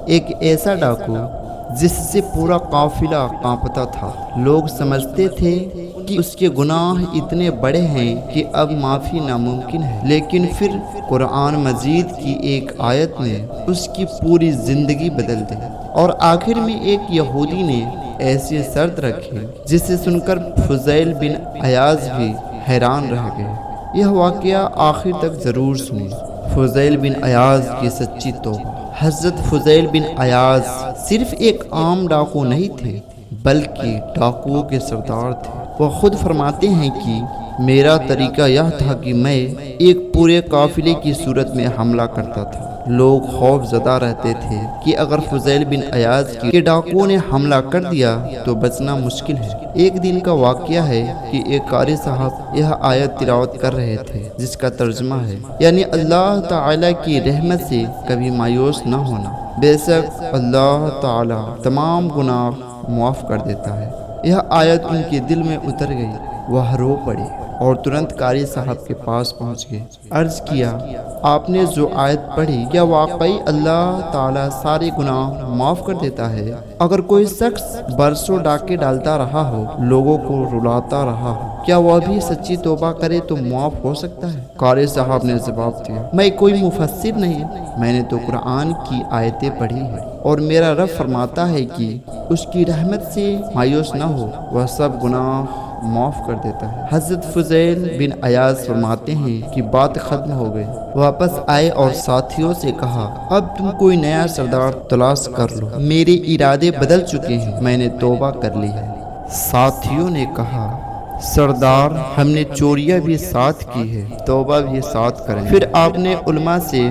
ایک ایسا ڈاکو جس سے پورا قافلہ کانپتا تھا۔ لوگ سمجھتے تھے کہ اس کے گناہ اتنے بڑے ہیں کہ اب معافی ناممکن ہے، لیکن پھر قرآن مجید کی ایک آیت نے اس کی پوری زندگی بدل دی، اور آخر میں ایک یہودی نے ایسی شرط رکھی جسے سن کر فضیل بن عیاض بھی حیران رہ گئے۔ یہ واقعہ آخر تک ضرور سنیں۔ فضیل بن عیاض کی سچی توبہ۔ حضرت فضیل بن عیاض صرف ایک عام ڈاکو نہیں تھے، بلکہ ڈاکوؤں کے سردار تھے۔ وہ خود فرماتے ہیں کہ میرا طریقہ یہ تھا کہ میں ایک پورے قافلے کی صورت میں حملہ کرتا تھا۔ لوگ خوف زدہ رہتے تھے کہ اگر فضیل بن عیاض کے ڈاکوؤں نے حملہ کر دیا تو بچنا مشکل ہے۔ ایک دن کا واقعہ ہے کہ ایک قاری صاحب یہ آیت تلاوت کر رہے تھے جس کا ترجمہ ہے، یعنی اللہ تعالیٰ کی رحمت سے کبھی مایوس نہ ہونا، بے شک اللہ تعالیٰ تمام گناہ معاف کر دیتا ہے۔ یہ آیت ان کے دل میں اتر گئی، وہ رو پڑے اور ترنت قاری صاحب کے پاس پہنچ گئے۔ عرض کیا، آپ نے جو آیت پڑھی کیا واقعی اللہ تعالیٰ سارے گناہ معاف کر دیتا ہے؟ اگر کوئی شخص برسوں ڈاکے ڈالتا رہا ہو، لوگوں کو رلاتا رہا ہو، کیا وہ بھی سچی توبہ کرے تو معاف ہو سکتا ہے؟ قاری صاحب نے جواب دیا، میں کوئی مفسر نہیں، میں نے تو قرآن کی آیتیں پڑھی ہیں، اور میرا رب فرماتا ہے کہ اس کی رحمت سے مایوس نہ ہو، وہ سب گناہ معاف کر دیتا ہے۔ حضرت فضیل بن عیاض فرماتے ہیں کہ بات ختم ہو گئی، واپس آئے اور ساتھیوں سے کہا، اب تم کوئی نیا سردار تلاش کر لو، میرے ارادے بدل چکے ہیں، میں نے توبہ کر لی ہے۔ ساتھیوں نے کہا، سردار ہم نے چوریاں بھی ساتھ کی ہے، توبہ بھی ساتھ کریں۔ پھر آپ نے علماء سے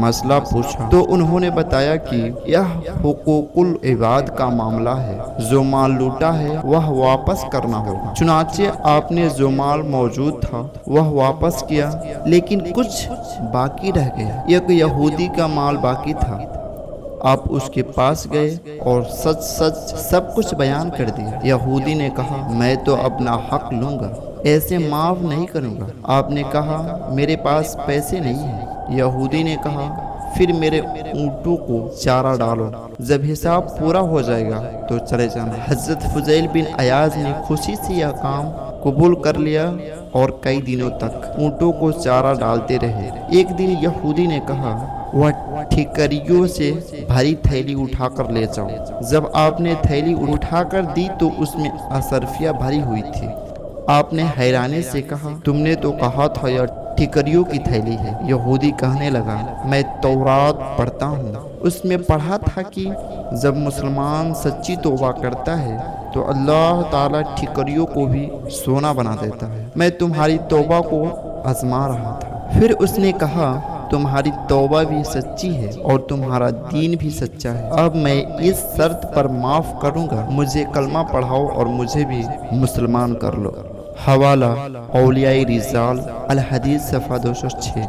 مسئلہ پوچھا تو انہوں نے بتایا کہ یہ حقوق العباد کا معاملہ ہے، جو مال لوٹا ہے وہ واپس کرنا ہوگا۔ چنانچہ آپ نے جو مال موجود تھا وہ واپس کیا، لیکن کچھ باقی رہ گیا۔ ایک یہودی کا مال باقی تھا، آپ اس کے پاس گئے اور سچ سب کچھ بیان کر دیا۔ یہودی نے کہا، میں تو اپنا حق لوں گا، ایسے معاف نہیں کروں گا۔ آپ نے کہا، میرے پاس پیسے نہیں ہیں۔ یہودی نے کہا، پھر میرے اونٹوں کو چارہ ڈالو، جب حساب پورا ہو جائے گا تو چلے جانا۔ حضرت فضیل بن عیاض نے خوشی سے یہ کام قبول کر لیا اور کئی دنوں تک اونٹوں کو چارہ ڈالتے رہے۔ ایک دن یہودی نے کہا، وہ ٹھیکریوں سے بھاری تھیلی اٹھا کر لے جاؤ۔ جب آپ نے تھیلی اٹھا کر دی تو اس میں اصرفیاں بھری ہوئی تھی۔ آپ نے حیرانی سے کہا، تم نے تو کہا تھا یہ ٹھیکریوں کی تھیلی ہے۔ یہودی کہنے لگا، میں تورات پڑھتا ہوں، اس میں پڑھا تھا کہ جب مسلمان سچی توبہ کرتا ہے تو اللہ تعالیٰ ٹھیکریوں کو بھی سونا بنا دیتا ہے۔ میں تمہاری توبہ کو آزما رہا تھا۔ پھر اس نے کہا، تمہاری توبہ بھی سچی ہے اور تمہارا دین بھی سچا ہے، اب میں اس شرط پر معاف کروں گا، مجھے کلمہ پڑھاؤ اور مجھے بھی مسلمان کر لو۔ حوالہ اولیاء رجال، الحدیث صفحہ 206۔